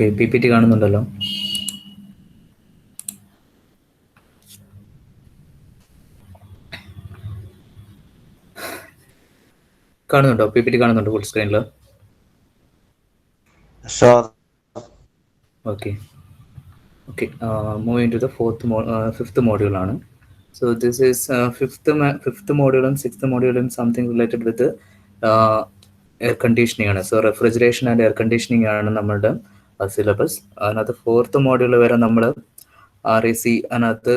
PPT കാണുന്നുണ്ടല്ലോ. കാണുന്നുണ്ടോ? PPT കാണുന്നുണ്ടോ ഫുൾ സ്ക്രീനിൽ? Sure. Okay. Moving to the fifth module ആണ്. So this is fifth module and sixth module and something related with air conditioning ആണ്. So refrigeration and air conditioning ആണ് നമ്മളുടെ syllabus. അതിനകത്ത് fourth module വരെ നമ്മൾ RAC അതിനകത്ത്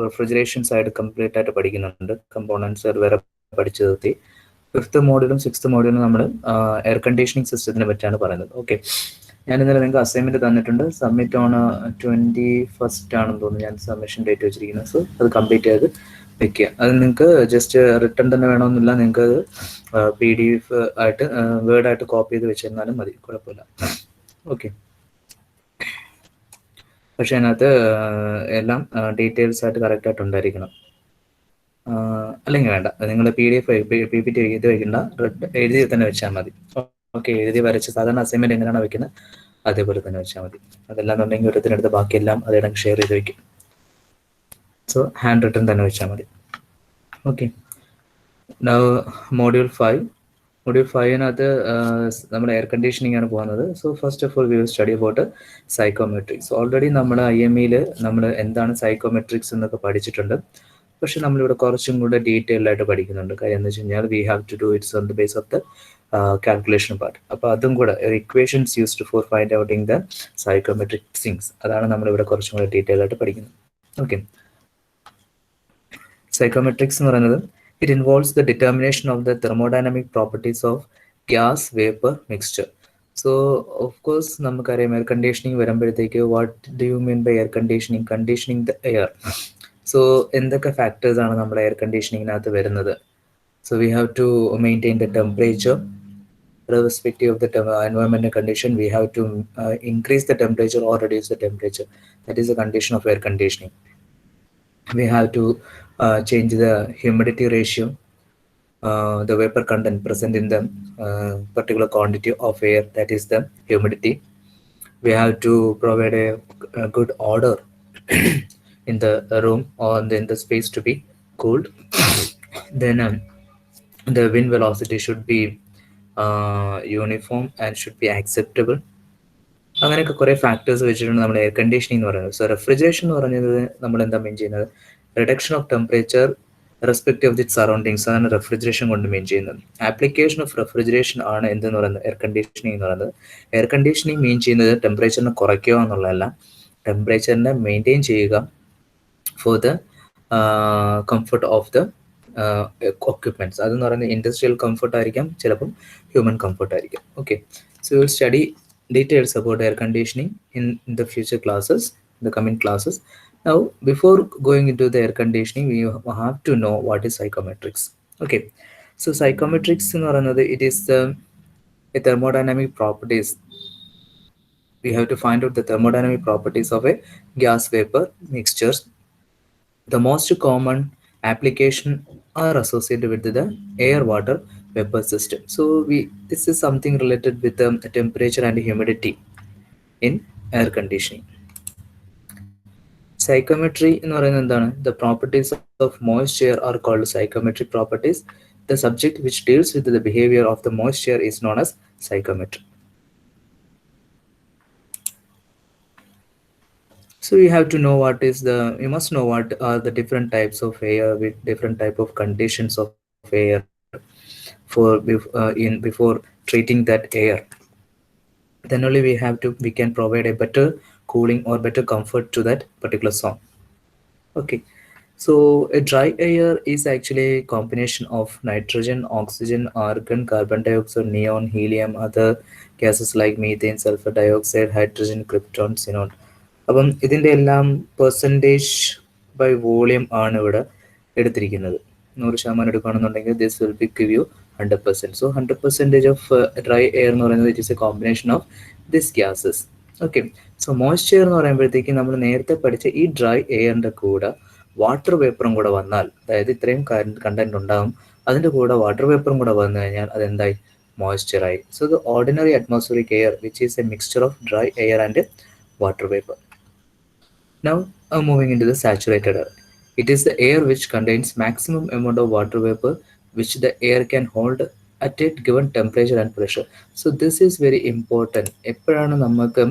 refrigeration side complete ആയിട്ട് പഠിക്കുന്നുണ്ട്. കമ്പോണൻസ് വരെ പഠിച്ചു നിർത്തി. ഫിഫ്ത്ത് മോഡ്യൂളും സിക്സ്ത് മോഡ്യൂളും നമ്മൾ എയർ കണ്ടീഷനിങ് സിസ്റ്റത്തിനെ പറ്റിയാണ് പറയുന്നത്. ഓക്കെ, ഞാൻ ഇന്നലെ നിങ്ങൾക്ക് അസൈൻമെന്റ് തന്നിട്ടുണ്ട്. സബ്മിറ്റ് ഓൺ 21st ആണെന്ന് തോന്നുന്നു ഞാൻ സബ്മിഷൻ ഡേറ്റ് വെച്ചിരിക്കുന്നത്. സോ അത് കംപ്ലീറ്റ് ചെയ്ത് വെക്കുക. അത് നിങ്ങൾക്ക് ജസ്റ്റ് റിട്ടേൺ തന്നെ വേണമെന്നില്ല, നിങ്ങൾക്ക് PDF ആയിട്ട് വേർഡായിട്ട് കോപ്പി ചെയ്ത് വെച്ചിരുന്നാലും മതി, കുഴപ്പമില്ല. ഓക്കെ, പക്ഷെ അതിനകത്ത് എല്ലാം ഡീറ്റെയിൽസ് ആയിട്ട് കറക്റ്റായിട്ട് ഉണ്ടായിരിക്കണം. അല്ലെങ്കിൽ വേണ്ട, നിങ്ങൾ PDF PPT എഴുതി വയ്ക്കണ്ട, എഴുതി തന്നെ വെച്ചാൽ മതി. ഓക്കെ, എഴുതി വരച്ച് സാധാരണ അസൈൻമെന്റ് എങ്ങനെയാണ് വെക്കുന്നത് അതേപോലെ തന്നെ വെച്ചാൽ മതി. അതെല്ലാം എന്നുണ്ടെങ്കിൽ ഒരുത്തിനടുത്ത് ബാക്കിയെല്ലാം അതിടം ഷെയർ ചെയ്ത് വയ്ക്കും. സോ ഹാൻഡ് റിട്ടൺ തന്നെ വെച്ചാൽ മതി. Okay, module 5. മോഡ്യൂൾ 5-നകത്ത് നമ്മൾ എയർ കണ്ടീഷനിങ് ആണ് പോകുന്നത്. So first of all we will study about psychrometrics. Already നമ്മൾ IMEയിൽ നമ്മൾ എന്താണ് സൈക്കോമെട്രിക്സ് എന്നൊക്കെ പഠിച്ചിട്ടുണ്ട്. പക്ഷെ നമ്മളിവിടെ കുറച്ചും കൂടെ ഡീറ്റെയിൽഡ് ആയിട്ട് പഠിക്കുന്നുണ്ട്. കാര്യം എന്ന് വെച്ച് കഴിഞ്ഞാൽ we have to do its on the base of the calculation part. അപ്പോൾ അതും കൂടെ equations used for find outing the psychometric things, അതാണ് നമ്മളിവിടെ കുറച്ചും കൂടെ ഡീറ്റെയിൽ ആയിട്ട് പഠിക്കുന്നത്. ഓക്കെ, സൈക്കോമെട്രിക്സ് എന്ന് പറയുന്നത് it involves the determination of the thermodynamic properties of gas, vapor, mixture. So of course നമുക്കറിയാം എയർ കണ്ടീഷനിങ് വരുമ്പോഴത്തേക്ക് what do you mean by air conditioning? Conditioning the air. So എന്തൊക്കെ ഫാക്ടേഴ്സ് ആണ് നമ്മുടെ air കണ്ടീഷനിങ്ങിനകത്ത് വരുന്നത്? So we have to maintain the temperature irrespective of the environmental condition. We have to increase the temperature or reduce the temperature. That is the condition of air conditioning. We have to change the humidity ratio, the vapor content present in the particular quantity of air, that is the humidity. We have to provide a good order in the room or in the space to be cooled. Then the wind velocity should be uniform and should be acceptable. അങ്ങനെയൊക്കെ കുറേ factors വെച്ചിട്ടാണ് നമ്മൾ air conditioning എന്ന് പറയുന്നത്. So refrigeration എന്ന് പറയുന്നത് നമ്മൾ എന്താ മെയിൻ ചെയ്യുന്നത്? Reduction of temperature respective of the surroundings, അതാണ് റെഫ്രിജറേഷൻ കൊണ്ട് മെയിൻ ചെയ്യുന്നത്. ആപ്ലിക്കേഷൻ ഓഫ് റെഫ്രിജറേഷൻ ആണ് എന്തെന്ന് പറയുന്നത് എയർ കണ്ടീഷനിങ് എന്ന് പറയുന്നത്. എയർ കണ്ടീഷനിങ് മെയിൻ ചെയ്യുന്നത് ടെമ്പറേച്ചറിനെ കുറയ്ക്കുക എന്നുള്ളതല്ല, ടെമ്പറേച്ചറിനെ മെയിൻറ്റെയിൻ ചെയ്യുക for the comfort of the equipments. അതെന്ന് പറയുന്നത് ഇൻഡസ്ട്രിയൽ കംഫർട്ട് ആയിരിക്കാം, ചിലപ്പം ഹ്യൂമൻ കംഫർട്ട് ആയിരിക്കാം. Okay, so you will study details about air conditioning in the future classes, the coming classes. Now before going into the air conditioning, we have to know what is psychometrics. Okay, so psychometrics in another, it is the thermodynamic properties. We have to find out the thermodynamic properties of a gas vapor mixtures. The most common application are associated with the air water vapor system. So this is something related with the temperature and humidity in air conditioning. Psychometry in the properties of moisture are called psychometric properties. The subject which deals with the behavior of the moisture is known as psychometry. So you have to know you must know what are the different types of air with different type of conditions of air before treating that air. Then only we can provide a better cooling or better comfort to that particular zone. Okay, so a dry air is actually a combination of nitrogen, oxygen, argon, carbon dioxide, neon, helium, other gases like methane, sulfur dioxide, hydrogen, krypton, xenon. അപ്പം ഇതിൻ്റെ എല്ലാം percentage by volume ആണ് ഇവിടെ എടുത്തിരിക്കുന്നത്. 100% എടുക്കുകയാണെന്നുണ്ടെങ്കിൽ this will be give you 100%. So 100% of dry air എന്ന് പറയുന്നത് it is a combination of this gases. Okay, so moisture എന്ന് പറയുമ്പോഴത്തേക്ക് നമ്മൾ നേരത്തെ പഠിച്ച ഈ ഡ്രൈ എയറിൻ്റെ കൂടെ വാട്ടർ വേപ്പറും കൂടെ വന്നാൽ, അതായത് ഇത്രയും കണ്ടന്റ് ഉണ്ടാകും, അതിൻ്റെ കൂടെ വാട്ടർ വേപ്പറും കൂടെ വന്നു കഴിഞ്ഞാൽ അതെന്തായി? moisture. So the ordinary atmospheric air, which is a mixture of dry air and water vapor. Now, moving into the saturated air. It is the air which contains maximum amount of water vapor which the air can hold at a given temperature and pressure. So this is very important. എപ്പോഴാണ് നമുക്ക്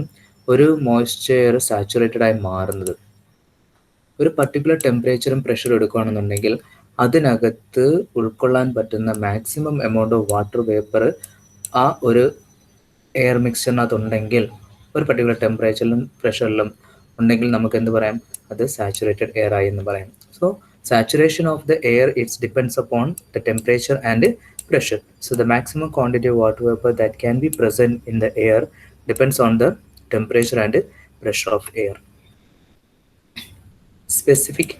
ഒരു moisture saturated ആയി മാറുന്നത്? ഒരു particular ടെമ്പറേച്ചറും പ്രഷറും എടുക്കുകയാണെന്നുണ്ടെങ്കിൽ അതിനകത്ത് ഉൾക്കൊള്ളാൻ പറ്റുന്ന maximum amount of water vapour ആ ഒരു എയർ മിക്സ്ചറിനകത്ത് ഉണ്ടെങ്കിൽ, ഒരു പർട്ടിക്കുലർ ടെമ്പറേച്ചറിലും പ്രഷറിലും ഉണ്ടെങ്കിൽ നമുക്ക് എന്ത് പറയാം? അത് സാച്ചുറേറ്റഡ് എയർ ആയി എന്ന് പറയാം. So saturation of the air it depends upon the temperature and pressure. So the maximum quantity of water vapor that can be present in the air depends on the temperature and pressure of air. Specific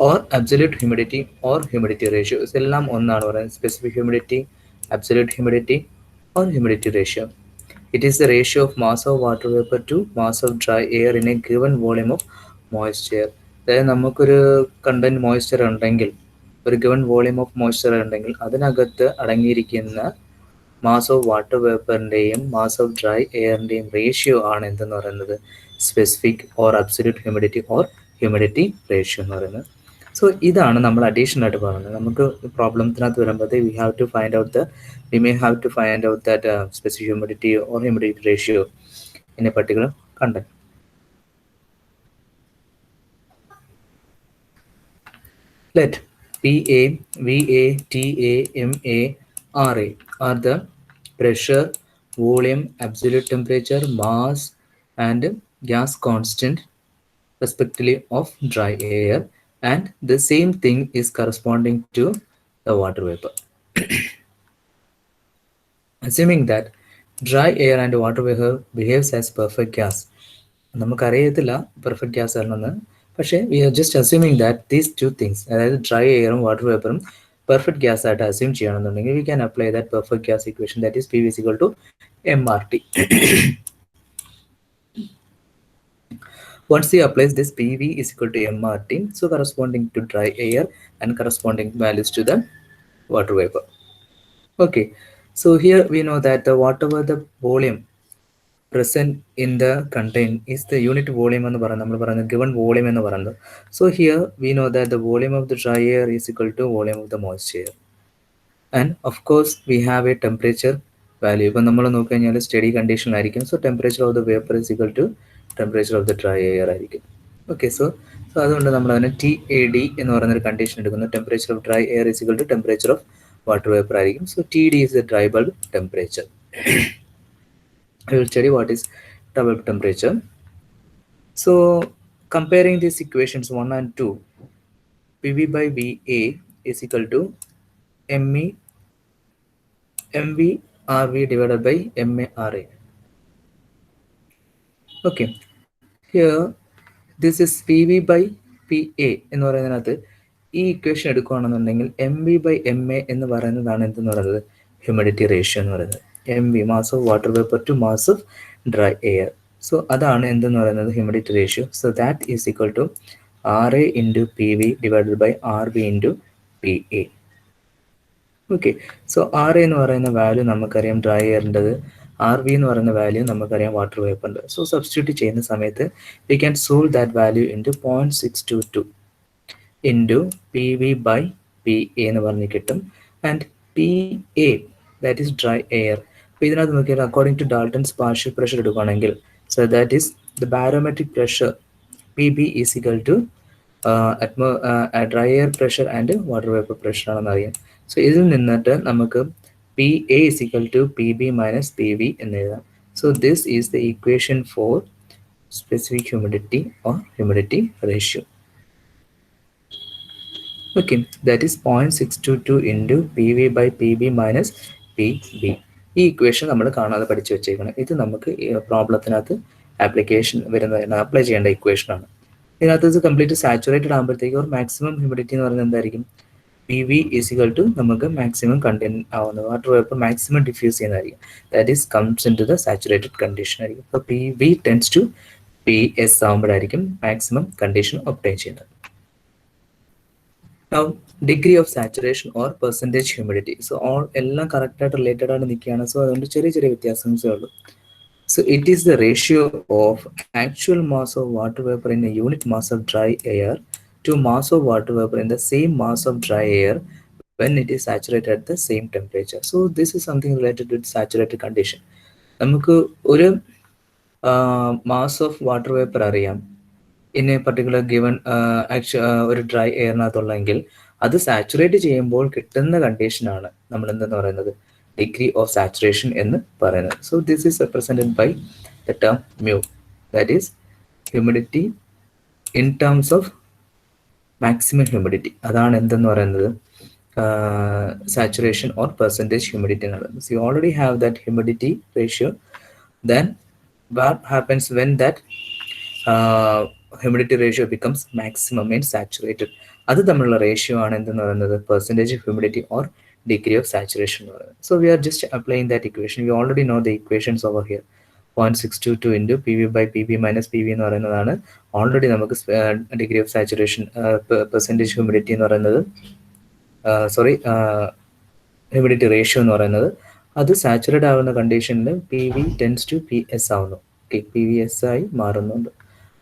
or absolute humidity or humidity ratio എല്ലാം ഒന്നാണ് പറയുന്നത്. Specific humidity, absolute humidity or humidity ratio. It is the ratio of mass of water vapor to mass of dry air in a given volume of moisture. അതായത് നമുക്കൊരു content moisture ഉണ്ടെങ്കിൽ, ഒരു given volume of moisture ഉണ്ടെങ്കിൽ അതിനകത്ത് അടങ്ങിയിരിക്കുന്ന mass of water വേപ്പറിൻ്റെയും mass of dry എയറിൻ്റെയും ratio ആണ് എന്തെന്ന് പറയുന്നത്? Specific or absolute humidity or humidity ratio എന്ന് പറയുന്നത്. സോ ഇതാണ് നമ്മൾ അഡീഷണൽ ആയിട്ട് പറയുന്നത്. നമുക്ക് പ്രോബ്ലത്തിനകത്ത് വരുമ്പോഴത്തേക്ക് we may have to find out that specific humidity or humidity ratio in a particular content. Let PA, VA, TA, MA, RA are the pressure, volume, absolute temperature, mass and gas constant respectively of dry air, and the same thing is corresponding to the water vapor. Assuming that dry air and water vapor behaves as perfect gas. നമുക്കറിയത്തില്ല perfect gas ആണെന്ന്, പക്ഷേ we are just assuming that these two things, അതായത് dry എയറും water വേപ്പറും perfect gas ആയിട്ട് assume ചെയ്യണമെന്നുണ്ടെങ്കിൽ we can apply that perfect gas equation, that is PV is equal to MRT. Once we apply this PV is equal to MRT, so corresponding to dry air and corresponding values to the water vapor. Okay, so here we know that whatever the volume present in the contain is the unit volume എന്ന് പറയുന്നത്, നമ്മൾ പറയുന്നത് given volume എന്ന് പറയുന്നത്. So here we know that the volume of the dry air is equal to volume of the moisture, and of course we have a temperature value. ഇപ്പം നമ്മൾ നോക്കിക്കഴിഞ്ഞാൽ steady കണ്ടീഷനിലായിരിക്കും. So temperature of the vapour is equal to temperature of the dry air ആയിരിക്കും. Okay, so അതുകൊണ്ട് നമ്മൾ അതിനെ TAD എന്ന് പറയുന്നൊരു കണ്ടീഷൻ എടുക്കുന്നു. Temperature of dry air is equal to temperature of water vapour ആയിരിക്കും. So TD is the dry bulb temperature. I will study what is dry bulb temperature. So comparing these equations 1 and 2, PV by VA is equal to MV RV divided by MA RA. Okay, here this is PV by PA എന്ന് പറയുന്നതിനകത്ത് ഈ equation എടുക്കുകയാണെന്നുണ്ടെങ്കിൽ MV/MA എന്ന് പറയുന്നതാണ് എന്തെന്ന് പറയുന്നത്? Humidity ratio എന്ന് പറയുന്നത്. MV mass of water vapour to mass of dry air. So അതാണ് എന്തെന്ന് പറയുന്നത്? Humidity ratio. So that is equal to RA into PV divided by RB into PA. Okay, so RA എന്ന് പറയുന്ന value നമുക്കറിയാം dry എയറിൻ്റെത്, RB എന്ന് പറയുന്ന value നമുക്കറിയാം water വേപ്പറിൻ്റെ. So substitute ചെയ്യുന്ന സമയത്ത് we can solve that value into 0.622 into PV/PA എന്ന് പറഞ്ഞ് കിട്ടും. And PA that is dry air. അപ്പോൾ ഇതിനകത്ത് നോക്കിയാൽ according to Dalton's partial pressure എടുക്കുകയാണെങ്കിൽ, so that is the barometric pressure PB is equal to dry air pressure and water vapour pressure ആണെന്ന് അറിയാം. So ഇതിൽ നിന്നിട്ട് നമുക്ക് PA is equal to PB minus PV എന്ന് എഴുതാം. So this is the equation for specific humidity or humidity ratio. Okay, that is 0.622 into PV/PB minus PB. ഈ equation നമ്മൾ കാണാതെ പഠിച്ചു വെച്ചേക്കണം. ഇത് നമുക്ക് പ്രോബ്ലത്തിനകത്ത് ആപ്ലിക്കേഷൻ വരുന്നതിന് അപ്ലൈ ചെയ്യേണ്ട ഇക്വേഷനാണ്. ഇതിനകത്ത് ഇത് കംപ്ലീറ്റ് സാച്ചുറേറ്റഡ് ആകുമ്പോഴത്തേക്ക് ഒരു മാക്സിമം ഹ്യൂമിഡിറ്റി എന്ന് പറയുന്നത് എന്തായിരിക്കും? PV is equal to നമുക്ക് മാക്സിമം കണ്ടെയ്ൻ ആവുന്നത്, വാട്ടർ വേപ്പർ മാക്സിമം ഡിഫ്യൂസ് ചെയ്യുന്നതായിരിക്കും. That is comes in to the saturated condition ആയിരിക്കും. അപ്പോൾ PV ടെൻസ് ടു PS ആകുമ്പോഴായിരിക്കും മാക്സിമം കണ്ടീഷൻ ഒബ്റ്റെയിൻ ചെയ്യുന്നത്. Now, degree of saturation or percentage humidity. So all എല്ലാം കറക്റ്റായിട്ട് related ആയിട്ട് നിൽക്കുകയാണ്. സോ അതുകൊണ്ട് ചെറിയ ചെറിയ വ്യത്യാസങ്ങളേ ഉള്ളൂ. So it is the ratio of actual mass of water vapor in a unit mass of dry air to mass of water vapor in the same mass of dry air when it is saturated at the same temperature. So this is something related with saturated condition. നമുക്ക് ഒരു mass of water vapour അറിയാം in A particular given ഒരു dry എയറിനകത്തുള്ളെങ്കിൽ അത് saturate ചെയ്യുമ്പോൾ കിട്ടുന്ന കണ്ടീഷനാണ് നമ്മൾ എന്തെന്ന് പറയുന്നത് ഡിഗ്രി ഓഫ് സാച്ചുറേഷൻ എന്ന് പറയുന്നത്. So this is represented by the term mu, that is humidity in terms of maximum humidity. അതാണ് എന്തെന്ന് പറയുന്നത് saturation or percentage humidity. So you already have that humidity ratio. Then what happens when that humidity ratio becomes maximum and saturated? അത് തമ്മിലുള്ള ratio ആണ് എന്തെന്ന് പറയുന്നത് percentage humidity or degree of saturation എന്ന് പറയുന്നത്. So we are just applying that equation. We already know the equations over here. 0.622 into P V by P B minus P V എന്ന് പറയുന്നതാണ് already നമുക്ക് degree of saturation percentage humidity എന്ന് പറയുന്നത് humidity ratio എന്ന് പറയുന്നത്. അത് saturate ആവുന്ന കണ്ടീഷനിൽ P V tends to P S ആവുന്നു. ഓക്കെ, പി വി എസ് ആയി മാറുന്നുണ്ട്.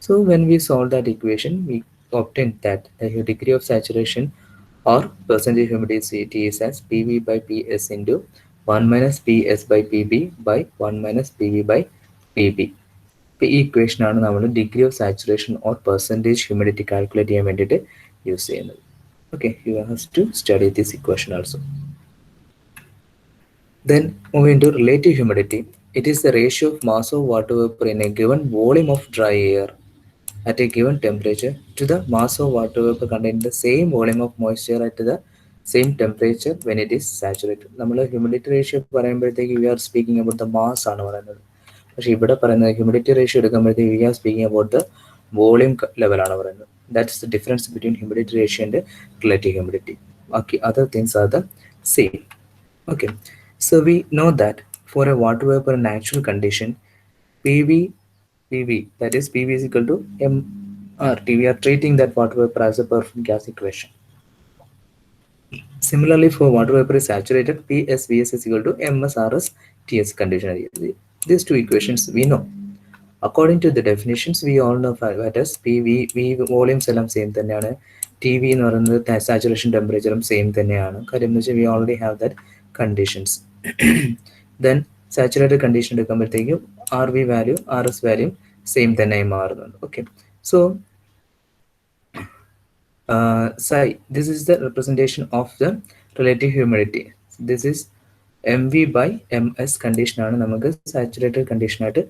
So when we solve that equation we obtain that the degree of saturation or percentage humidity is as PV by PS into 1 minus PS by PB by 1 minus PV by PB. ഈ equation ആണ് നമ്മൾ degree of saturation or percentage humidity calculate ചെയ്യാൻ വേണ്ടിയിട്ട് use ചെയ്യുന്നത്. Okay, you have to study this equation also. Then moving to relative humidity, it is the ratio of mass of water vapor in a given volume of dry air at a given temperature to the mass of water vapor containing the same volume of moisture at the same temperature when it is saturated. നമ്മൾ humidity ratio പറയുമ്പോഴത്തേക്ക് we are speaking about the mass ആണ് പറയുന്നത്. പക്ഷേ ഇവിടെ പറയുന്നത് humidity ratio എടുക്കുമ്പോഴത്തേക്ക് we are speaking about the volume ലെവലാണ് പറയുന്നത്. That's the difference between humidity ratio and relative humidity. Okay, other things are the same. Okay, so we know that for a water vapor in actual condition, PV, that is PV is equal to mRT. We are treating that water vapor as a perfect gas equation. Similarly, for water vapor is saturated, PSVS is equal to MSRS TS condition. These two equations we know. According to the definitions, we all know that as PV volumes എല്ലാം same തന്നെയാണ്. T V എന്ന് പറയുന്നത് saturation ടെമ്പറേച്ചറും same തന്നെയാണ്. കാര്യം എന്ന് വെച്ചാൽ we already have that conditions. Then saturated condition എടുക്കുമ്പോഴത്തേക്കും R V value R S value same തന്നെയായി മാറുന്നുണ്ട്. Okay, so psi, this is the representation of the relative humidity. This is mv by ms condition ആണ് നമുക്ക് saturated condition ആയിട്ട്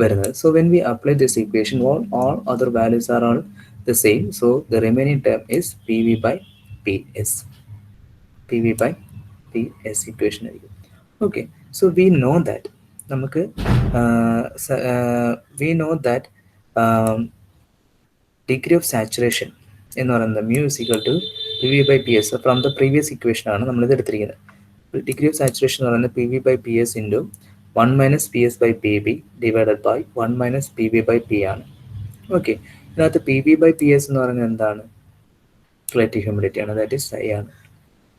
വരുന്നത്. So when we apply this equation, all other values are all the same. So the remaining term is PV by PS. PV by PS equation. Okay, so we know that we know that degree of saturation എന്ന് പറയുന്നത് mu is equal to PV by PS. From the previous equation ആണ് നമ്മളിത് എടുത്തിരിക്കുന്നത്. Degree of saturation എന്ന് പറയുന്നത് PV by PS into 1 minus PS by PB divided by 1 minus PB by P ആണ്. Okay, ഇതിനകത്ത് PB by PS എന്ന് പറയുന്നത് എന്താണ്? റിലേറ്റീവ് ഹ്യൂമിഡിറ്റി ആണ്, ദാറ്റ് ഈസ് psi ആണ്.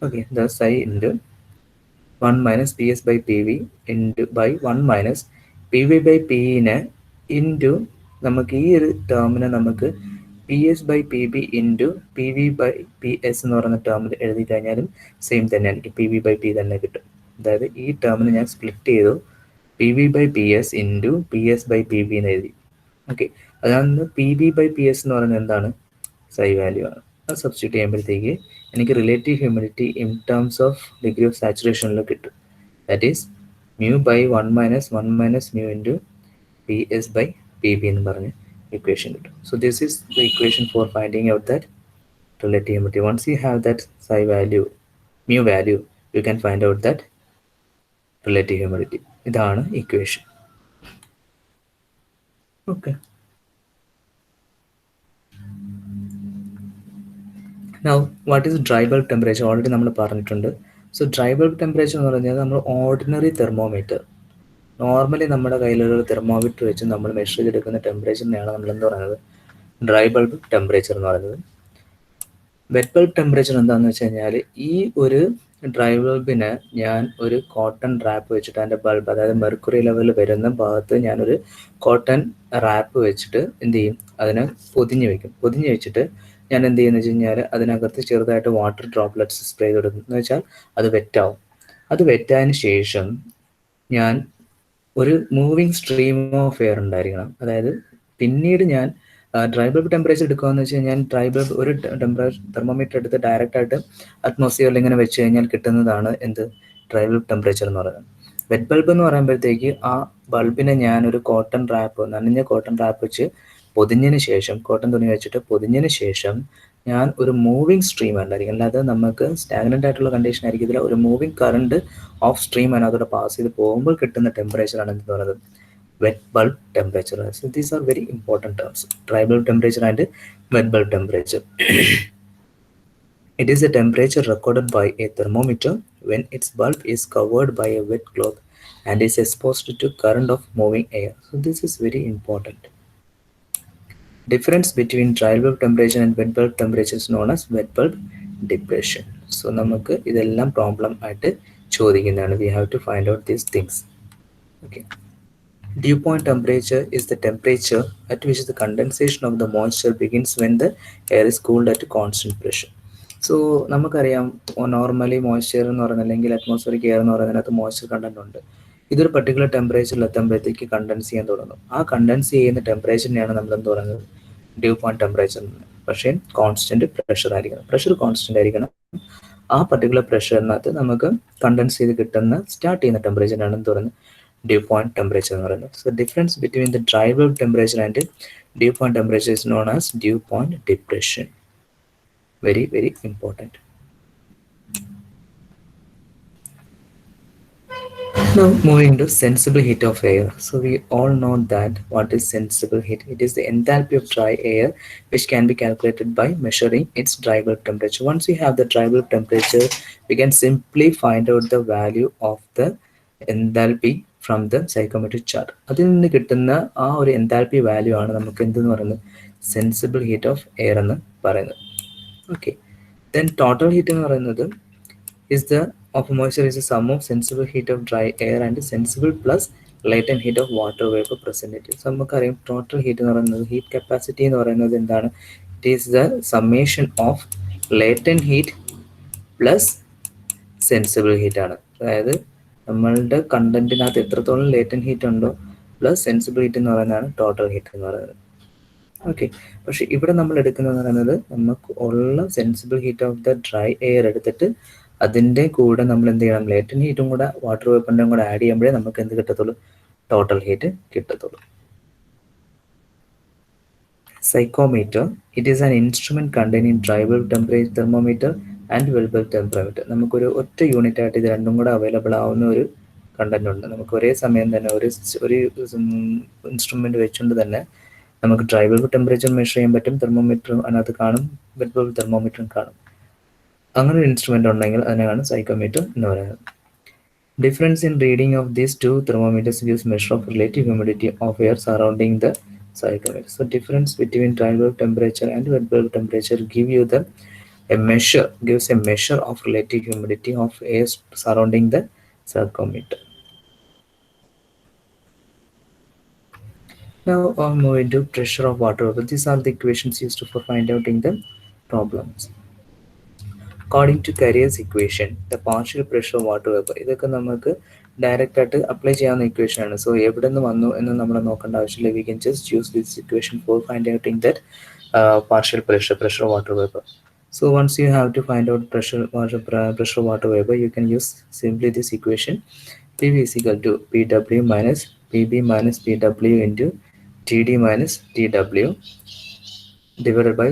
Okay, the psi into 1 minus PS by PB into by 1 minus PB by P-നെ into നമുക്ക് ഈ ഒരു ടേമിനെ നമുക്ക് PS by PB into PV by PS എന്ന് പറയുന്ന ടേമിൽ എഴുതി കഴിഞ്ഞാലും സെയിം തന്നെ എനിക്ക് PV by P തന്നെ കിട്ടും. അതായത് ഈ ടേമിനെ ഞാൻ സ്പ്ലിറ്റ് ചെയ്തു PV by PS into PS by PB എന്ന് എഴുതി. ഓക്കെ, അതാണ് PB by PS എന്ന് പറയുന്നത് എന്താണ്? psi വാല്യൂ ആണ്. അത് സബ്സ്റ്റിറ്റ്യൂട്ട് ചെയ്യുമ്പോഴത്തേക്ക് എനിക്ക് relative humidity in terms of degree of സാച്ചുറേഷനിൽ കിട്ടും. That is mu by 1 minus mu into PS by PB എന്ന് പറഞ്ഞ് equation കിട്ടും. So this is the equation for finding out that relative humidity. Once you have that psi value, mu value, you can find out that relative humidity. ഇതാണ് equation. Okay. Now, what is dry bulb temperature? Already നമ്മൾ പറഞ്ഞിട്ടുണ്ട്. So dry bulb temperature എന്ന് പറഞ്ഞാൽ നമ്മൾ ordinary thermometer, normally നമ്മുടെ കയ്യിലുള്ള thermometer വെച്ച് നമ്മൾ മെഷർ ചെയ്തെടുക്കുന്ന ടെമ്പറേച്ചറിനെയാണ് നമ്മൾ എന്ത് പറയുന്നത്? ഡ്രൈ ബൾബ് ടെമ്പറേച്ചർ എന്ന് പറയുന്നത്. വെറ്റ് ബൾബ് ടെമ്പറേച്ചർ എന്താണെന്ന് വെച്ച് കഴിഞ്ഞാൽ, ഈ ഒരു ഡ്രൈ ബൾബിന് ഞാൻ ഒരു കോട്ടൺ റാപ്പ് വെച്ചിട്ട് അതിൻ്റെ ബൾബ്, അതായത് മെർക്കുറി ലെവൽ വരുന്ന ഭാഗത്ത് ഞാനൊരു കോട്ടൺ റാപ്പ് വെച്ചിട്ട് എന്ത് ചെയ്യും, അതിനെ പൊതിഞ്ഞ് വെക്കും. പൊതിഞ്ഞ് വെച്ചിട്ട് ഞാൻ എന്ത് ചെയ്യുന്നത് വെച്ച് കഴിഞ്ഞാൽ അതിനകത്ത് ചെറുതായിട്ട് വാട്ടർ ഡ്രോപ്ലെറ്റ്സ് സ്പ്രേ ചെയ്ത് കൊടുക്കും. എന്ന് വെച്ചാൽ അത് വെറ്റാവും. അത് വെറ്റായതിന് ശേഷം ഞാൻ ഒരു മൂവിങ് സ്ട്രീം ഓഫ് എയർ ഉണ്ടായിരിക്കണം. അതായത് പിന്നീട് ഞാൻ ഡ്രൈ ബൾബ് ടെമ്പറേച്ചർ എടുക്കുകയെന്ന് വെച്ച് കഴിഞ്ഞാൽ, ഡ്രൈ ബൾബ് ഒരു ടെമ്പറേച്ചർ തെർമോമീറ്റർ എടുത്ത് ഡയറക്റ്റായിട്ട് അറ്റ്മോസ്ഫിയറിൽ ഇങ്ങനെ വെച്ച് കഴിഞ്ഞാൽ കിട്ടുന്നതാണ് എന്ത്, ഡ്രൈ ബൾബ് ടെമ്പറേച്ചർ എന്ന് പറയുന്നത്. വെറ്റ് ബൾബ് എന്ന് പറയുമ്പോഴത്തേക്ക് ആ ബൾബിനെ ഞാനൊരു കോട്ടൺ റാപ്പ്, നനഞ്ഞ കോട്ടൺ റാപ്പ് വെച്ച് പൊതിഞ്ഞതിന് ശേഷം, കോട്ടൺ തുണി വെച്ചിട്ട് പൊതിഞ്ഞതിന് ശേഷം ഞാൻ ഒരു മൂവിങ് സ്ട്രീം ഉണ്ടായിരിക്കും. അല്ലാതെ നമുക്ക് സ്റ്റാഗ്നൻ്റ് ആയിട്ടുള്ള കണ്ടീഷൻ ആയിരിക്കത്തില്ല. ഒരു മൂവിങ് കറണ്ട് ഓഫ് സ്ട്രീം അതിനകത്തോടെ പാസ് ചെയ്ത് പോകുമ്പോൾ കിട്ടുന്ന ടെമ്പറേച്ചറാണ് എന്ത് പറയുന്നത്, wet bulb temperature. So these are very important terms: dry bulb temperature and wet bulb temperature. It is a temperature recorded by a thermometer when its bulb is covered by a wet cloth and is exposed to current of moving air. So this is very important. Difference between dry bulb temperature and wet bulb temperature is known as wet bulb depression. So നമുക്ക് ഇതെല്ലാം problem ആയിട്ട് ചോദിക്കുന്നതാണ്. We have to find out these things. Okay. Dew point temperature is the temperature at which the condensation of the moisture begins when the air is cooled at constant pressure. So നമുക്കറിയാം, normally moisture എന്ന് പറയുന്നത്, അല്ലെങ്കിൽ atmospheric air എന്ന് പറയുന്നതിനകത്ത് moisture content ഉണ്ട്. ഇതൊരു particular ടെമ്പറേച്ചറിൽ എത്തുമ്പോഴത്തേക്ക് contents ചെയ്യാൻ തുടങ്ങും. ആ കണ്ടൻസ് ചെയ്യുന്ന ടെമ്പറേച്ചറിനെയാണ് നമ്മൾ എന്ത് പറയുന്നത്, ഡ്യൂ പോയിന്റ് ടെമ്പറേച്ചർ എന്ന്. പക്ഷേ കോൺസ്റ്റന്റ് പ്രഷർ ആയിരിക്കണം. പ്രഷർ കോൺസ്റ്റന്റ് ആയിരിക്കണം. ആ പർട്ടിക്കുലർ പ്രഷറിനകത്ത് നമുക്ക് കണ്ടൻസ് ചെയ്ത് കിട്ടുന്ന സ്റ്റാർട്ട് ചെയ്യുന്ന ടെമ്പറേച്ചറിനാണ് എന്ത് പറയുന്നത്, dew point temperature എന്ന് പറയുന്നത്. So difference between the dry bulb temperature and dew point temperature is known as dew point depression. Very very important. Now moving to sensible heat of air. So we all know that what is sensible heat. It is the enthalpy of dry air which can be calculated by measuring its dry bulb temperature. Once we have the dry bulb temperature, we can simply find out the value of the enthalpy from the psychometric chart. അതിൽ നിന്ന് കിട്ടുന്ന ആ ഒരു enthalpy value ആണ് നമുക്ക് എന്തെന്ന് പറയുന്നത്, sensible heat of air എന്ന് പറയുന്നത്. ഓക്കെ. ദെൻ ടോട്ടൽ ഹീറ്റ് എന്ന് പറയുന്നത് is the of moisture is a sum of sensible heat of dry air and sensible plus latent heat of water vapour representative. So നമുക്കറിയാം total heat എന്ന് പറയുന്നത്, heat capacity എന്ന് പറയുന്നത് എന്താണ്, it is the summation of latent heat plus sensible heat ആണ്. അതായത് നമ്മളുടെ കണ്ടന്റിനകത്ത് എത്രത്തോളം ലേറ്റൻ ഹീറ്റ് ഉണ്ടോ പ്ലസ് സെൻസിബിൾ ഹീറ്റ് എന്ന് പറയുന്നതാണ് ടോട്ടൽ ഹീറ്റ് എന്ന് പറയുന്നത്. ഓക്കെ. പക്ഷെ ഇവിടെ നമ്മൾ എടുക്കുന്നതെന്ന് പറയുന്നത്, നമുക്ക് ഉള്ള sensible heat of the dry air എടുത്തിട്ട് അതിൻ്റെ കൂടെ നമ്മൾ എന്ത് ചെയ്യണം, ലേറ്റൻ ഹീറ്റും കൂടെ വാട്ടർ വേപ്പറിൻ്റെയും കൂടെ ആഡ് ചെയ്യുമ്പോഴേ നമുക്ക് എന്ത് കിട്ടത്തുള്ളൂ, ടോട്ടൽ ഹീറ്റ് കിട്ടത്തുള്ളൂ. Psychometer, it is an instrument containing dry bulb temperature thermometer and well bulb temperature. നമുക്കൊരു ഒറ്റ യൂണിറ്റ് ആയിട്ട് ഇത് രണ്ടും കൂടെ അവൈലബിൾ ആവുന്ന ഒരു കണ്ടന്റ് ഉണ്ട്. നമുക്ക് ഒരേ സമയം തന്നെ ഒരു ഇൻസ്ട്രുമെന്റ് വെച്ചുകൊണ്ട് തന്നെ നമുക്ക് ഡ്രൈ ബൾബ് ടെമ്പറേച്ചർ മെഷർ ചെയ്യാൻ പറ്റും. തെർമോമീറ്ററും അതിനകത്ത് കാണും, വെൽ ബൾബ് തെർമോമീറ്ററും കാണും. അങ്ങനെ ഒരു ഇൻസ്ട്രുമെന്റ് ഉണ്ടെങ്കിൽ അതിനാണ് സൈക്കോമീറ്റർ എന്ന് പറയുന്നത്. Difference in reading of these two thermometers gives measure of relative humidity of air surrounding the psychometer. So difference between dry bulb temperature and wet bulb temperature give you the gives a measure of relative humidity of air surrounding the psychometer. Now I'll move into pressure of water vapor. These are the equations used for find out in the problems. According to Carrier's equation, the partial pressure of water vapor, ഇതൊക്കെ നമുക്ക് direct ആയിട്ട് apply ചെയ്യാവുന്ന equation ആണ്. So എവിടെ നിന്ന് വന്നു എന്ന് നമ്മൾ നോക്കേണ്ട ആവശ്യമില്ല. We can just use this equation for find outing that partial pressure of water vapor. So once you have to find out pressure of water vapor, you can use simply this equation. PV is equal to PW minus PB minus PW into TD minus TW divided by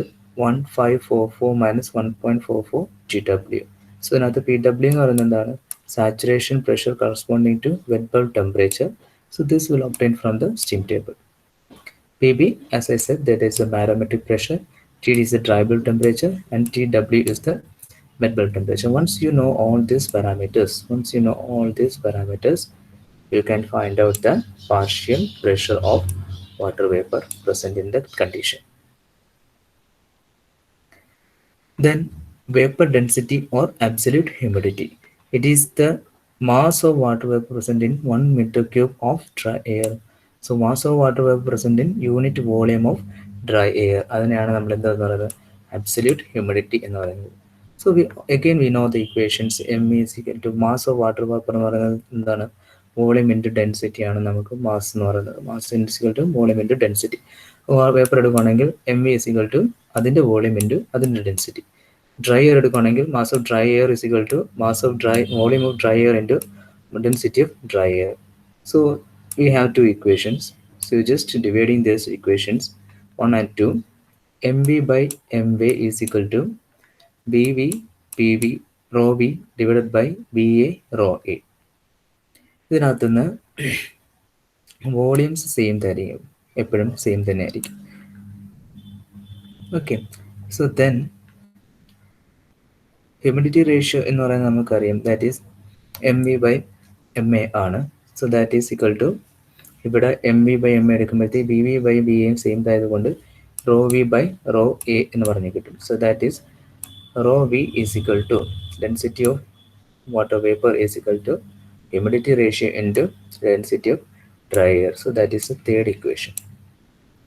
1544 minus 1.44 GW. So ഇതിനകത്ത് PW എന്ന് പറയുന്നത് എന്താണ്, saturation pressure corresponding to wet bulb temperature. So this will obtain from the steam table. PB, as I said, that is the barometric pressure. TD is the dry bulb temperature, and TW is the wet bulb temperature. Once you know all these parameters, you can find out the partial pressure of water vapor present in that condition. Then vapor density or absolute humidity. It is the mass of water vapor present in 1 meter cube of dry air. So mass of water vapor present in unit volume of dry air. അതിനെയാണ് നമ്മൾ എന്താന്ന് പറയുന്നത്, absolute humidity എന്ന് പറയുന്നത്. So we again we know the equations. M is equal to mass of water vapor എന്ന് പറയുന്നത് എന്താണ്, volume into density ആണ് നമുക്ക് മാസ് എന്ന് പറയുന്നത്. Mass is equal to volume into density. Vapour എടുക്കുകയാണെങ്കിൽ എം വി ഇസിക്കൽ ടു അതിൻ്റെ വോളിയം ഇൻറ്റു അതിൻ്റെ ഡെൻസിറ്റി. ഡ്രൈ എയർ എടുക്കുകയാണെങ്കിൽ mass of dry air is equal to mass of dry volume of dry air into density of dry air. So we have two equations. So just dividing these equations 1 and 2, mv by mv is equal to bv pv rho v divided by va rho a. ഇതിനകത്ത് നിന്ന് volumes same തന്നെയായിരിക്കും, എപ്പോഴും same തന്നെ ആയിരിക്കും. Okay, so then humidity ratio എന്ന് പറയുന്നത് നമുക്കറിയാം, that is M V by M A ആണ്. So that is equal to, ഇവിടെ M V by M A എടുക്കുമ്പോഴത്തേക്ക് ബി വി ബൈ ബി എയും സെയിം ആയതുകൊണ്ട് rho V by rho A എന്ന് പറഞ്ഞ് കിട്ടും. So that is rho V is equal to density of water vapor is equal to humidity ratio into density of dry air. So that is the third equation.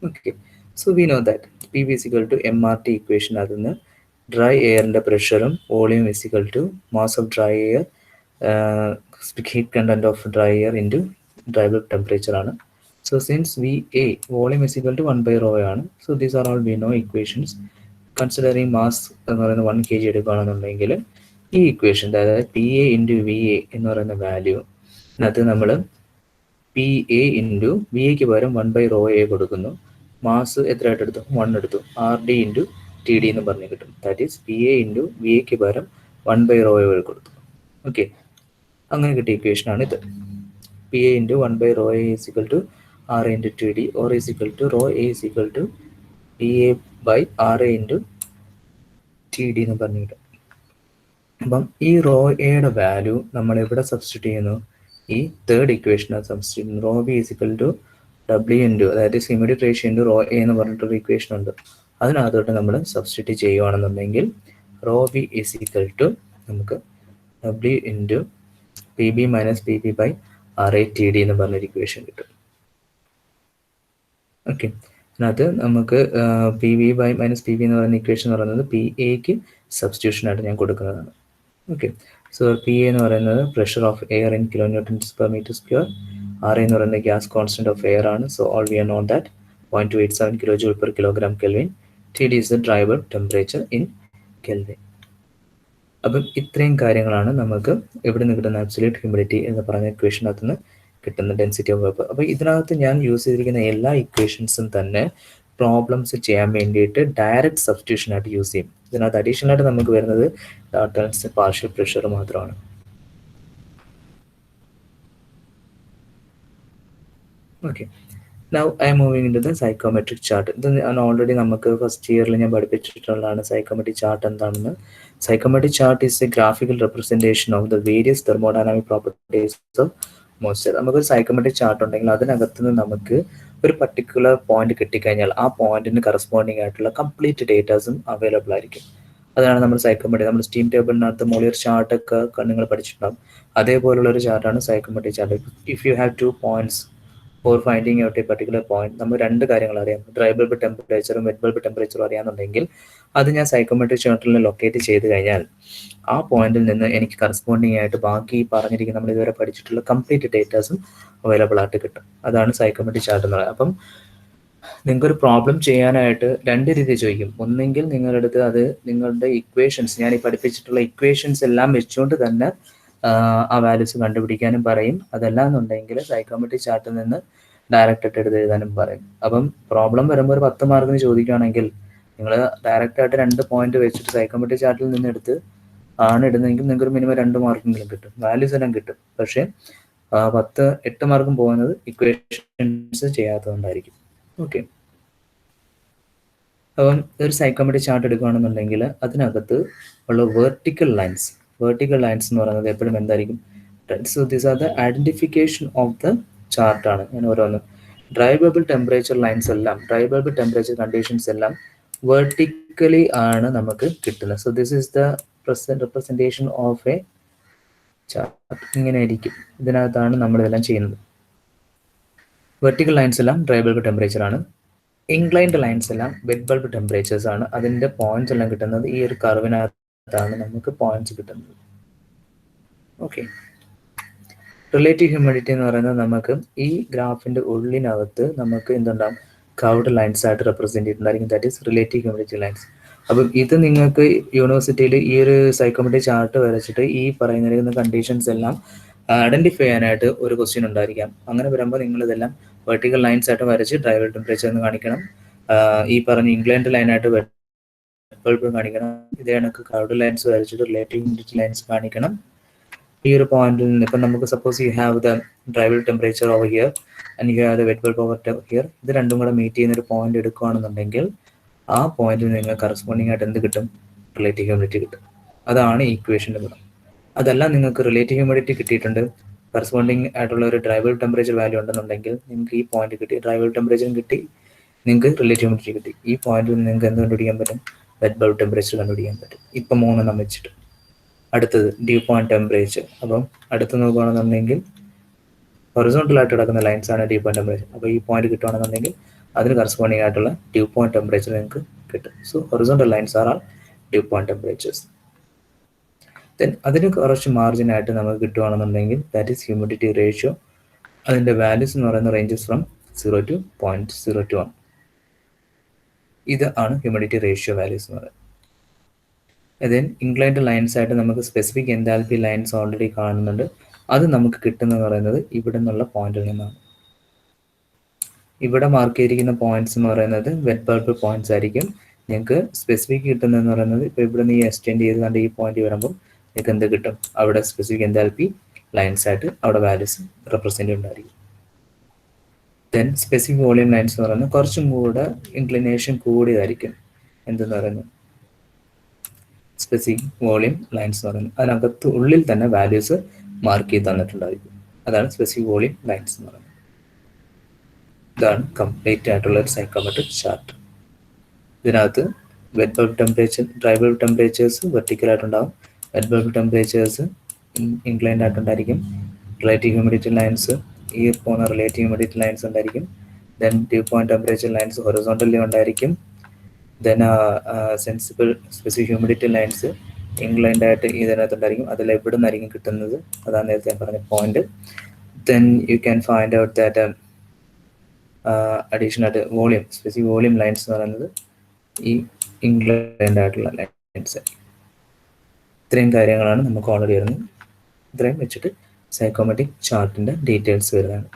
Okay, so we know that PV is equal to MRT equation. Aduna dry air and pressure volume is equal to mass of dry air, heat content of dry air into dry bulb temperature ആണ്. So since VA volume is equal to 1 by rho ആണ്, so these are all we know equations. Considering mass എന്ന് പറയുന്നത് 1 kg എടുക്കുകയാണെന്നുണ്ടെങ്കിൽ ഈ equation, അതായത് P A into V A എന്ന് പറയുന്ന value അത് നമ്മൾ പി എ ഇൻറ്റു വി എക്ക് പകരം 1 by റോ എ കൊടുക്കുന്നു. മാസ് എത്രയായിട്ട് എടുത്തു, 1 എടുത്തു. R D into T D എന്ന് പറഞ്ഞ് കിട്ടും. That is P A into V എക്ക് പകരം 1 by റോ എ കൊടുത്തു. ഓക്കെ, അങ്ങനെ കിട്ടിയ ഇക്വേഷനാണ് ഇത്. P A into 1 by rho A is equal to R A into T D or is equal to rho A is equal to P A by R A into T D എന്ന് പറഞ്ഞ് കിട്ടും. അപ്പം ഈ raw എയുടെ value നമ്മൾ എവിടെ substitute ചെയ്യുന്നു, ഈ തേർഡ് ഇക്വേഷനാണ് സബ്സ്റ്റിറ്റ്യൂട്ട് ചെയ്യുന്നത്. Rho B is equal to W into, അതായത് humidity ratio into rho A എന്ന് പറഞ്ഞിട്ടൊരു ഇക്വേഷൻ ഉണ്ട്. അതിനകത്തോട്ട് നമ്മൾ സബ്സ്റ്റിറ്റ്യൂട്ട് ചെയ്യുകയാണെന്നുണ്ടെങ്കിൽ rho B is equal to നമുക്ക് W into P B minus P B by R A T D എന്ന് പറഞ്ഞൊരു ഇക്വേഷൻ കിട്ടും. ഓക്കെ, അതിനകത്ത് നമുക്ക് P B by minus P B എന്ന് പറയുന്ന ഇക്വേഷൻ എന്ന് പറയുന്നത് പി എക്ക് സബ്സ്റ്റിറ്റ്യൂഷനായിട്ട് ഞാൻ കൊടുക്കുന്നതാണ്. ഓക്കെ, സോ പി എ എന്ന് പറയുന്നത് pressure of air in kilo newtons per metre square. R എന്ന് പറയുന്നത് ഗ്യാസ് കോൺസ്റ്റന്റ് ഓഫ് എയർ ആണ്. So all we are note that 0.287 kilo joule per kilogram kelvin. T D is the dry bulb temperature in kelvin. അപ്പം ഇത്രയും കാര്യങ്ങളാണ് നമുക്ക് എവിടെ നിന്ന് കിട്ടുന്ന അബ്സല്യൂട്ട് ഹ്യൂമിഡിറ്റി എന്ന് പറഞ്ഞ ഇക്വേഷനകത്ത് നിന്ന് കിട്ടുന്ന ഡെൻസിറ്റി ഓഫ് വേപ്പർ. അപ്പോൾ ഇതിനകത്ത് ഞാൻ യൂസ് ചെയ്തിരിക്കുന്ന എല്ലാ ഇക്വേഷൻസും തന്നെ പ്രോബ്ലംസ് ചെയ്യാൻ വേണ്ടിയിട്ട് ഡയറക്റ്റ് സബ്സ്റ്റിറ്റ്യൂഷൻ ആയിട്ട് യൂസ് ചെയ്യും. ഇതിനകത്ത് അഡീഷണൽ ആയിട്ട് നമുക്ക് വരുന്നത് ടേൺസ് പാർഷ്യൽ പ്രഷർ മാത്രമാണ്. Okay, now I am moving in to the psychometric chart. ഇത് ഞാൻ ഓൾറെഡി നമുക്ക് ഫസ്റ്റ് ഇയറിൽ ഞാൻ പഠിപ്പിച്ചിട്ടുള്ളതാണ് സൈക്കോമെട്രിക് ചാർട്ട് എന്താണെന്ന്. Psychometric chart is a graphical representation of the various thermodynamic properties of moisture. നമുക്കൊരു സൈക്കോമെട്രിക് ചാർട്ട് ഉണ്ടെങ്കിൽ അതിനകത്ത് നിന്ന് നമുക്ക് ഒരു പർട്ടിക്കുലർ പോയിന്റ് കിട്ടിക്കഴിഞ്ഞാൽ ആ പോയിന്റിന് കറസ്പോണ്ടിങ് ആയിട്ടുള്ള കംപ്ലീറ്റ് ഡേറ്റാസും അവൈലബിൾ ആയിരിക്കും. അതാണ് നമ്മൾ സൈക്കോമെട്രി, നമ്മൾ സ്റ്റീം ടേബിളിനകത്ത് മോളിയർ ചാർട്ടൊക്കെ നിങ്ങൾ പഠിച്ചിട്ടുണ്ടാകും. അതേപോലുള്ള ഒരു ചാർട്ടാണ് psychometric chart. If you have 2 points for finding out a particular point, നമ്മൾ 2 കാര്യങ്ങൾ അറിയാം, ഡ്രൈ ബൾബ് ടെമ്പറേച്ചറും വെറ്റ് ബൾബ് ടെമ്പറേച്ചറും അറിയാമെന്നുണ്ടെങ്കിൽ അത് ഞാൻ സൈക്കോമെട്രിക് ചാർട്ടിൽ ലൊക്കേറ്റ് ചെയ്ത് കഴിഞ്ഞാൽ ആ പോയിന്റിൽ നിന്ന് എനിക്ക് കറസ്പോണ്ടിങ് ആയിട്ട് ബാക്കി പറഞ്ഞിരിക്കുന്ന നമ്മൾ ഇതുവരെ പഠിച്ചിട്ടുള്ള കംപ്ലീറ്റ് ഡേറ്റാസും അവൈലബിൾ ആയിട്ട് കിട്ടും. അതാണ് സൈക്കോമെട്രിക് ചാർട്ട് എന്ന് പറയുന്നത്. അപ്പം നിങ്ങൾക്കൊരു പ്രോബ്ലം ചെയ്യാനായിട്ട് 2 രീതി ചോദിക്കും. ഒന്നെങ്കിൽ നിങ്ങളുടെ അടുത്ത് അത് നിങ്ങളുടെ ഇക്വേഷൻസ്, ഞാൻ ഈ പഠിപ്പിച്ചിട്ടുള്ള ഇക്വേഷൻസ് എല്ലാം വെച്ചുകൊണ്ട് തന്നെ ആ വാല്യൂസ് കണ്ടുപിടിക്കാനും പറയും. അതല്ല എന്നുണ്ടെങ്കിൽ സൈക്കോമെട്രിക് ചാർട്ടിൽ നിന്ന് ഡയറക്റ്റ് ആയിട്ട് എടുത്ത് എഴുതാനും പറയും. അപ്പം പ്രോബ്ലം വരുമ്പോൾ ഒരു 10 മാർക്കിന് ചോദിക്കുകയാണെങ്കിൽ നിങ്ങൾ ഡയറക്റ്റ് ആയിട്ട് 2 പോയിന്റ് വെച്ചിട്ട് സൈക്കോമെട്രിക് ചാർട്ടിൽ നിന്ന് എടുത്ത് ആണ് ഇടുന്നതെങ്കിൽ നിങ്ങൾക്ക് ഒരു മിനിമം 2 മാർക്കെങ്കിലും കിട്ടും, വാല്യൂസ് എല്ലാം കിട്ടും. പക്ഷേ 8 മാർക്കും പോകുന്നത് ഇക്വേഷൻസ് ചെയ്യാത്തതുകൊണ്ടായിരിക്കും. ഓക്കെ, അപ്പം ഒരു സൈക്കോമെട്രിക് ചാർട്ട് എടുക്കുകയാണെന്നുണ്ടെങ്കിൽ അതിനകത്ത് ഉള്ള വെർട്ടിക്കൽ ലൈൻസ് എന്ന് പറയുന്നത് എപ്പോഴും എന്തായിരിക്കും, so these are the identification of the ചാർട്ടാണ്. ഞാൻ ഓരോന്ന് ഡ്രൈ ബൾബിൾ ടെമ്പറേച്ചർ ലൈൻസ് എല്ലാം, ഡ്രൈ ബൾബ് ടെമ്പറേച്ചർ കണ്ടീഷൻസ് എല്ലാം വെർട്ടിക്കൽ വെർട്ടിക്കലി ആണ് നമുക്ക് കിട്ടുന്നത്. So this is the representation of a chart. ഇങ്ങനെ ആയിരിക്കും. ഇതിനകത്താണ് നമ്മളിതെല്ലാം ചെയ്യുന്നത്. വെർട്ടിക്കൽ ലൈൻസ് എല്ലാം ഡ്രൈ ബൾബ് ടെമ്പറേച്ചർ ആണ്. ഇൻക്ലൈൻഡ് ലൈൻസ് എല്ലാം വെറ്റ് ബൾബ് ടെമ്പറേച്ചേഴ്സ് ആണ്. അതിൻ്റെ പോയിന്റ്സ് എല്ലാം കിട്ടുന്നത് ഈ ഒരു കർവിനകത്താണ് നമുക്ക് പോയിന്റ്സ് കിട്ടുന്നത്. ഓക്കെ. റിലേറ്റീവ് ഹ്യൂമിഡിറ്റി എന്ന് പറയുന്നത് നമുക്ക് ഈ ഗ്രാഫിൻ്റെ ഉള്ളിനകത്ത് നമുക്ക് എന്തുണ്ടാകും, കർവ്ഡ് ലൈൻസ് ആയിട്ട് റെപ്രസെൻറ്റ് ചെയ്തിട്ടുണ്ടായിരിക്കും. That is relative humidity lines. അപ്പം ഇത് നിങ്ങൾക്ക് യൂണിവേഴ്സിറ്റിയിൽ ഈ ഒരു സൈക്കോമെട്രിക് ചാർട്ട് വരച്ചിട്ട് ഈ പറയുന്ന കണ്ടീഷൻസ് എല്ലാം ഐഡൻറ്റിഫൈ ചെയ്യാനായിട്ട് ഒരു ക്വസ്റ്റ്യൻ ഉണ്ടായിരിക്കാം. അങ്ങനെ വരുമ്പോൾ നിങ്ങളിതെല്ലാം വെർട്ടിക്കൽ ലൈൻസ് ആയിട്ട് വരച്ച് ഡ്രൈ ബൾബ് ടെമ്പറേച്ചർ എന്ന് കാണിക്കണം. ഈ പറഞ്ഞ ഇൻക്ലൈൻഡ് ലൈനായിട്ട് വെറ്റ് ബൾബ് കാണിക്കണം. ഇതേ കണക്ക് കർവ്ഡ് ലൈൻസ് വരച്ചിട്ട് റിലേറ്റീവ് ഹ്യൂമിഡിറ്റി ലൈൻസ് കാണിക്കണം. ഈ ഒരു പോയിന്റിൽ നിന്ന് ഇപ്പം നമുക്ക് suppose you have the dry bulb temperature over here and you have the wet bulb over here. ഇത് രണ്ടും കൂടെ മീറ്റ് ചെയ്യുന്ന ഒരു പോയിന്റ് എടുക്കുകയാണെന്നുണ്ടെങ്കിൽ ആ പോയിന്റിൽ നിങ്ങൾ കറസ്പോണ്ടിങ് ആയിട്ട് എന്ത് കിട്ടും, റിലേറ്റീവ് ഹ്യൂമിഡിറ്റി കിട്ടും. അതാണ് ഈക്വേഷൻ്റെ ഗുണം. അതെല്ലാം നിങ്ങൾക്ക് റിലേറ്റീവ് ഹ്യൂമിഡിറ്റി കിട്ടിയിട്ടുണ്ട്, കറസ്പോണ്ടിങ് ആയിട്ടുള്ള ഒരു ഡ്രൈ ബൾബ് ടെമ്പറേച്ചർ വാല്യൂ ഉണ്ടെന്നുണ്ടെങ്കിൽ നിങ്ങൾക്ക് ഈ പോയിന്റ് കിട്ടി, ഡ്രൈ ബൾബ് ടെമ്പറേച്ചറും കിട്ടി, നിങ്ങൾക്ക് റിലേറ്റീവ് ഹ്യൂമിഡിറ്റി കിട്ടി. ഈ പോയിന്റിൽ നിങ്ങൾക്ക് എന്ത് കണ്ടുപിടിക്കാൻ പറ്റും, വെറ്റ് ബൾബ് ടെമ്പറേച്ചർ കണ്ടുപിടിക്കാൻ പറ്റും. ഇപ്പം 3 വെച്ചിട്ട്. അടുത്തത് ഡ്യൂ പോയിന്റ് ടെമ്പറേച്ചർ. അപ്പം അടുത്ത് നോക്കുകയാണെന്നുണ്ടെങ്കിൽ ഹൊറിസോണ്ടൽ ആയിട്ട് കിടക്കുന്ന ലൈൻസ് ആണ് ഡ്യൂ പോയിന്റ് ടെമ്പറേച്ചർ. അപ്പോൾ ഈ പോയിന്റ് കിട്ടുകയാണെന്നുണ്ടെങ്കിൽ അതിന് കറസ്പോണ്ടിങ് ആയിട്ടുള്ള ഡ്യൂ പോയിന്റ് ടെമ്പറേച്ചർ നിങ്ങൾക്ക് കിട്ടും. So horizontal lines are due point temperatures. Then അതിന് കുറച്ച് മാർജിനായിട്ട് നമുക്ക് കിട്ടുകയാണെന്നുണ്ടെങ്കിൽ ദാറ്റ് ഈസ് ഹ്യൂമിഡിറ്റി റേഷ്യോ. അതിൻ്റെ വാല്യൂസ് എന്ന് പറയുന്ന റേഞ്ചസ് ഫ്രം 0 to 0.021. ഇത് ആണ് ഹ്യൂമിഡിറ്റി റേഷ്യോ വാല്യൂസ് എന്ന് പറയുന്നത്. ദെൻ ഇൻക്ലൈൻഡ് ലൈൻസ് ആയിട്ട് നമുക്ക് സ്പെസിഫിക് എൻതാൽപ്പി ലൈൻസ് ഓൾറെഡി കാണുന്നുണ്ട്. അത് നമുക്ക് കിട്ടുന്നത് പറയുന്നത് ഇവിടെ നിന്നുള്ള പോയിന്റിൽ നിന്നാണ്. ഇവിടെ മാർക്ക് ചെയ്തിരിക്കുന്ന പോയിന്റ്സ് എന്ന് പറയുന്നത് വെറ്റ് ബൾബ് പോയിന്റ്സ് ആയിരിക്കും. നിങ്ങൾക്ക് സ്പെസിഫിക് കിട്ടുന്നതെന്ന് പറയുന്നത് ഇപ്പോൾ ഇവിടെ നിന്ന് ഈ എക്സ്റ്റെൻഡ് ചെയ്ത് കണ്ട് ഈ പോയിന്റ് വരുമ്പോൾ നിങ്ങൾക്ക് എന്ത് കിട്ടും, അവിടെ സ്പെസിഫിക് എൻതാൽപ്പി ലൈൻസ് ആയിട്ട് അവിടെ വാല്യൂസ് റെപ്രസെൻ്റ് ഉണ്ടായിരിക്കും. ദെൻ സ്പെസിഫിക് വോളിയം ലൈൻസ് എന്ന് പറയുന്നത് കുറച്ചും കൂടെ ഇൻക്ലിനേഷൻ കൂടിയതായിരിക്കും. എന്തെന്ന് പറയുന്നത് സ്പെസിഫിക് വോളിയം ലൈൻസ് എന്ന് പറയുന്നത് അതിനകത്ത് ഉള്ളിൽ തന്നെ വാല്യൂസ് മാർക്ക് ചെയ്ത് തന്നിട്ടുണ്ടായിരിക്കും. അതാണ് സ്പെസിഫിക് വോളിയം ലൈൻസ് എന്ന് പറയുന്നത്. ഇതാണ് കംപ്ലീറ്റ് ആയിട്ടുള്ള ഒരു സൈക്കോമെട്രിക് ചാർട്ട്. ഇതിനകത്ത് wet bulb temperature, dry bulb temperatures വെർട്ടിക്കലായിട്ടുണ്ടാകും, വെറ്റ് ബൾബ് ടെമ്പറേച്ചേഴ്സ് ഇൻക്ലൈൻഡ് ആയിട്ടുണ്ടായിരിക്കും, റിലേറ്റീവ് ഹ്യൂമിഡിറ്റി ലൈൻസ് ഈ പോകുന്ന റിലേറ്റീവ് ഹ്യൂമിഡിറ്റി ലൈൻസ് ഉണ്ടായിരിക്കും. Then dew point temperature lines horizontally ഉണ്ടായിരിക്കും. Then sensible specific humidity lines inclined ആയിട്ട് ഇതിനകത്തുണ്ടായിരിക്കും. അതിൽ എവിടെ നിന്നായിരിക്കും കിട്ടുന്നത്, അതാണ് നേരത്തെ ഞാൻ പറഞ്ഞ point. Then you can find out that additional ആയിട്ട് വോളിയം, സ്പെസിഫിക് വോളിയം ലൈൻസ് എന്ന് പറയുന്നത് ഈ ഇൻക്ലൈൻഡ് ആയിട്ടുള്ള ലൈൻസ്. ഇത്രയും കാര്യങ്ങളാണ് നമുക്ക് ഓൾറെഡി വരുന്നത്. ഇത്രയും വെച്ചിട്ട് സൈക്കോമെട്രിക് ചാർട്ടിൻ്റെ ഡീറ്റെയിൽസ് വരുന്നതാണ്.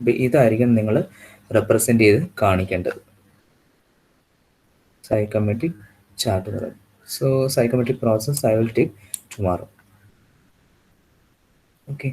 അപ്പോൾ ഇതായിരിക്കും നിങ്ങൾ റെപ്രസെൻ്റ് ചെയ്ത് കാണിക്കേണ്ടത് psychometric chart. So psychometric process I will take tomorrow. Okay.